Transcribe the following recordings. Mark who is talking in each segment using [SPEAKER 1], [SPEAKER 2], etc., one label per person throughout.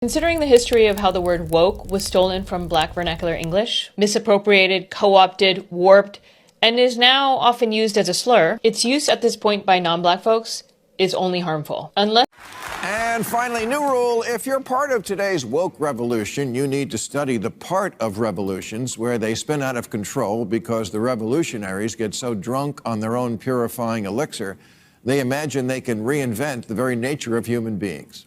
[SPEAKER 1] Considering the history of how the word woke was stolen from Black vernacular English, misappropriated, co-opted, warped, and is now often used as a slur, its use at this point by non-Black folks is only harmful.
[SPEAKER 2] And finally, new rule, if you're part of today's woke revolution, you need to study the part of revolutions where they spin out of control because the revolutionaries get so drunk on their own purifying elixir, they imagine they can reinvent the very nature of human beings.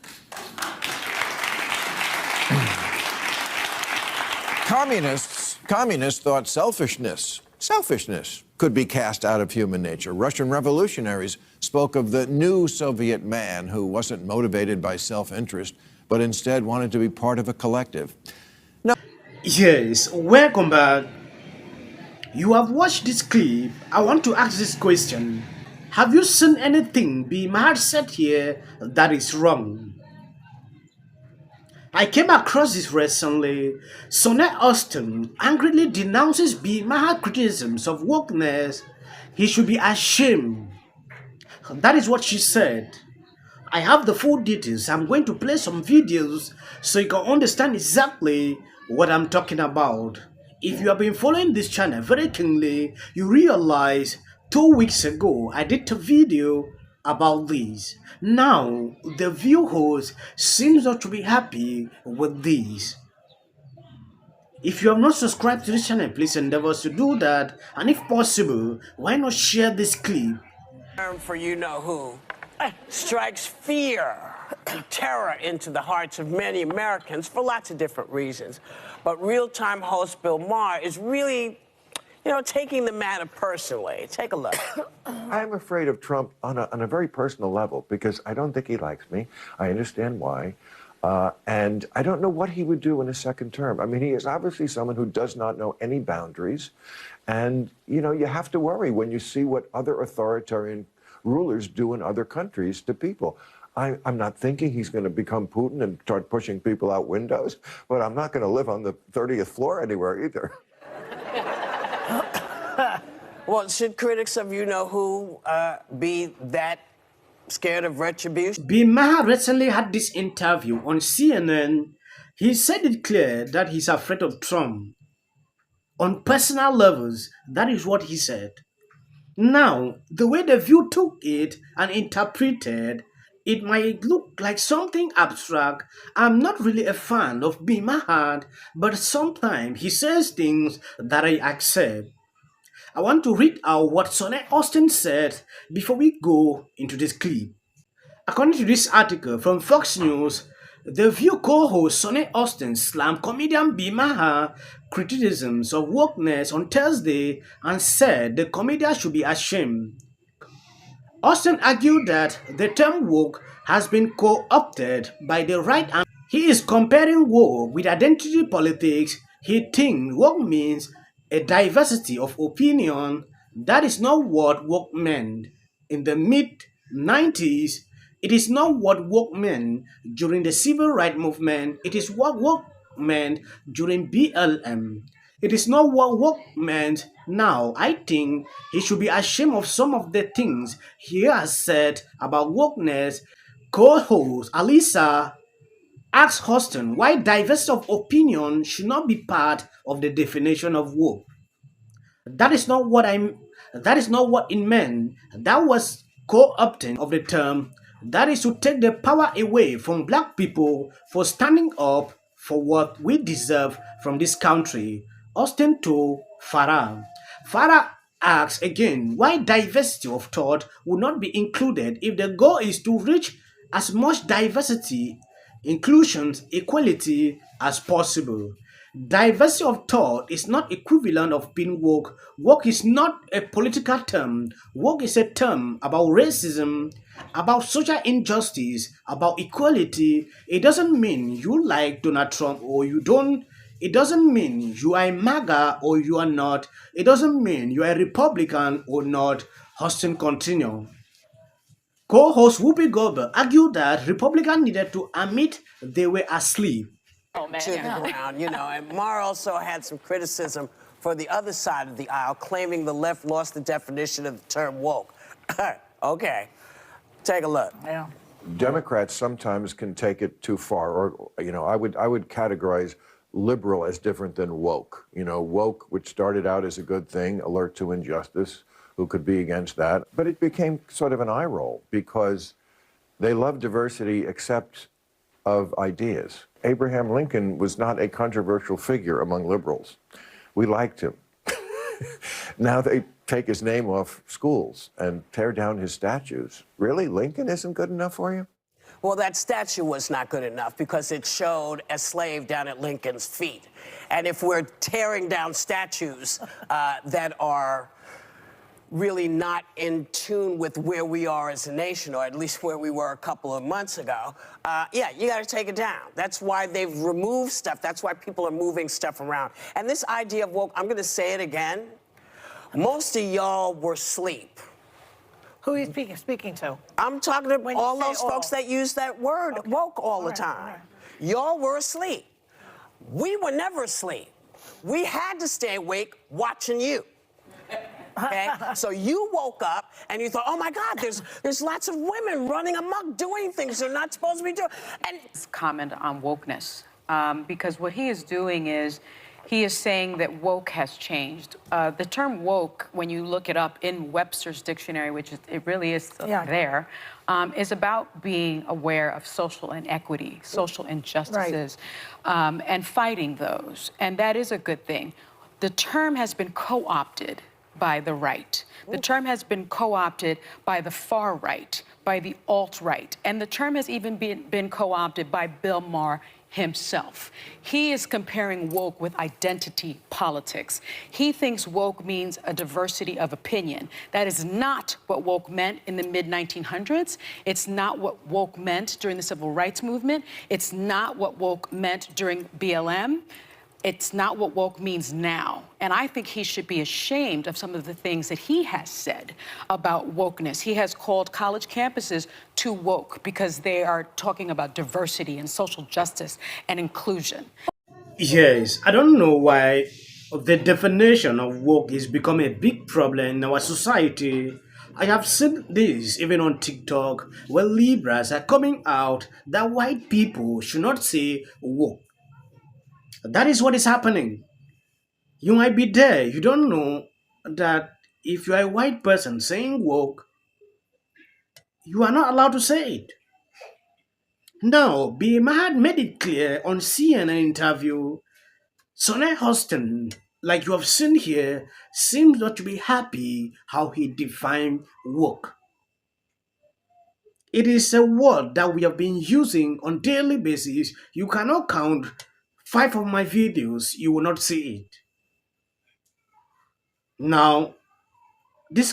[SPEAKER 2] Communists thought selfishness could be cast out of human nature. Russian revolutionaries spoke of the new Soviet man who wasn't motivated by self-interest, but instead wanted to be part of a collective. No.
[SPEAKER 3] Yes, welcome back. You have watched this clip. I want to ask this question. Have you seen anything Bill Maher said here that is wrong? I came across this recently. Hostin angrily denounces Bill Maher criticisms of wokeness. He should be ashamed. That is what she said. I have the full details. I'm going to play some videos so you can understand exactly what I'm talking about. If you have been following this channel very keenly, you realize 2 weeks ago I did a video about this. Now the view host seems not to be happy with this. If you have not subscribed to this channel, please endeavor to do that, and if possible, why not share this clip?
[SPEAKER 4] For you-know-who strikes fear and terror into the hearts of many Americans for lots of different reasons. But real-time host Bill Maher is really, taking the matter personally. Take a look.
[SPEAKER 5] I'm afraid of Trump on a very personal level because I don't think he likes me. I understand why. And I don't know what he would do in a second term. I mean, he is obviously someone who does not know any boundaries. And, you have to worry when you see what other authoritarian rulers do in other countries to people. I'm not thinking he's going to become Putin and start pushing people out windows, but I'm not going to live on the 30th floor anywhere either.
[SPEAKER 4] Well, should critics of you-know-who be that scared of retribution?
[SPEAKER 3] Bill Maher recently had this interview on CNN. He said it clear that he's afraid of Trump. On personal levels, that is what he said. Now, the way the View took it and interpreted, it might look like something abstract. I'm not really a fan of Bill Maher, but sometimes he says things that I accept. I want to read out what Hostin said before we go into this clip. According to this article from Fox News, The View co-host Hostin slammed comedian Bill Maher criticisms of wokeness on Thursday and said the comedian should be ashamed. Hostin argued that the term woke has been co-opted by the right, and he is comparing woke with identity politics. He thinks woke means a diversity of opinion. That is not what woke meant in the mid-90s. It is not what woke meant during the civil rights movement. It is what woke meant during BLM. It is not what woke meant now. I think he should be ashamed of some of the things he has said about wokeness. Co-host Alisa asked Hostin why diversity of opinion should not be part of the definition of woke. That is not what it meant. That was co-opting of the term. That is to take the power away from Black people for standing up for what we deserve from this country. Hostin to Farah. Farah asks again why diversity of thought would not be included if the goal is to reach as much diversity, inclusion, equality as possible. Diversity of thought is not equivalent of being woke. Woke is not a political term. Woke is a term about racism, about social injustice, about equality. It doesn't mean you like Donald Trump or you don't. It doesn't mean you are a MAGA or you are not. It doesn't mean you are a Republican or not. Hostin continued. Co-host Whoopi Goldberg argued that Republicans needed to admit they were asleep.
[SPEAKER 4] To the ground, and Maher also had some criticism for the other side of the aisle, claiming the left lost the definition of the term woke. Okay, take a look.
[SPEAKER 6] Yeah.
[SPEAKER 5] Democrats sometimes can take it too far, or I would categorize liberal as different than woke. Woke, which started out as a good thing, alert to injustice, who could be against that, but it became sort of an eye roll because they love diversity except of ideas. Abraham Lincoln was not a controversial figure among liberals. We liked him. Now they take his name off schools and tear down his statues. Really? Lincoln isn't good enough for you?
[SPEAKER 4] Well, that statue was not good enough because it showed a slave down at Lincoln's feet. And if we're tearing down statues that are really not in tune with where we are as a nation, or at least where we were a couple of months ago, yeah, you got to take it down. That's why they've removed stuff. That's why people are moving stuff around. And this idea of woke, I'm going to say it again, most of y'all were asleep.
[SPEAKER 6] Who are you speaking to?
[SPEAKER 4] I'm talking to all those folks that use that word, woke, all the time. Y'all were asleep. We were never asleep. We had to stay awake watching you. Okay? So you woke up and you thought, oh my God, there's lots of women running amok doing things they're not supposed to be doing. And
[SPEAKER 7] comment on wokeness, because what he is doing is he is saying that woke has changed. The term woke, when you look it up in Webster's dictionary, which it really is there, is about being aware of social inequity, social injustices, and fighting those. And that is a good thing. The term has been co-opted by the right. The term has been co-opted by the far right, by the alt-right. And the term has even been co-opted by Bill Maher himself. He is comparing woke with identity politics. He thinks woke means a diversity of opinion. That is not what woke meant in the mid-1900s. It's not what woke meant during the civil rights movement. It's not what woke meant during BLM. It's not what woke means now. And I think he should be ashamed of some of the things that he has said about wokeness. He has called college campuses too woke because they are talking about diversity and social justice and inclusion.
[SPEAKER 3] Yes, I don't know why the definition of woke is becoming a big problem in our society. I have seen this even on TikTok, where liberals are coming out that white people should not say woke. That is what is happening. You might be there. You don't know that if you are a white person saying woke, you are not allowed to say it. Now, Bill Maher made it clear on CNN interview. Sonny Hostin, like you have seen here, seems not to be happy how he defined woke. It is a word that we have been using on daily basis. You cannot count 5 of my videos, you will not see it. Now,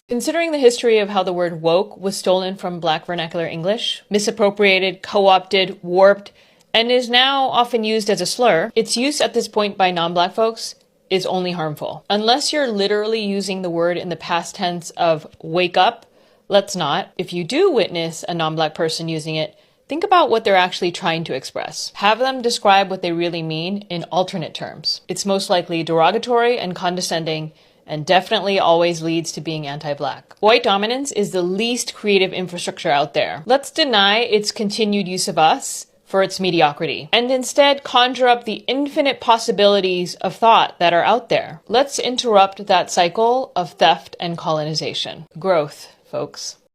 [SPEAKER 1] Considering the history of how the word woke was stolen from Black vernacular English, misappropriated, co-opted, warped, and is now often used as a slur, its use at this point by non-Black folks is only harmful. Unless you're literally using the word in the past tense of wake up, let's not. If you do witness a non-Black person using it, think about what they're actually trying to express. Have them describe what they really mean in alternate terms. It's most likely derogatory and condescending, and definitely always leads to being anti-Black. White dominance is the least creative infrastructure out there. Let's deny its continued use of us for its mediocrity, and instead conjure up the infinite possibilities of thought that are out there. Let's interrupt that cycle of theft and colonization. Growth, folks.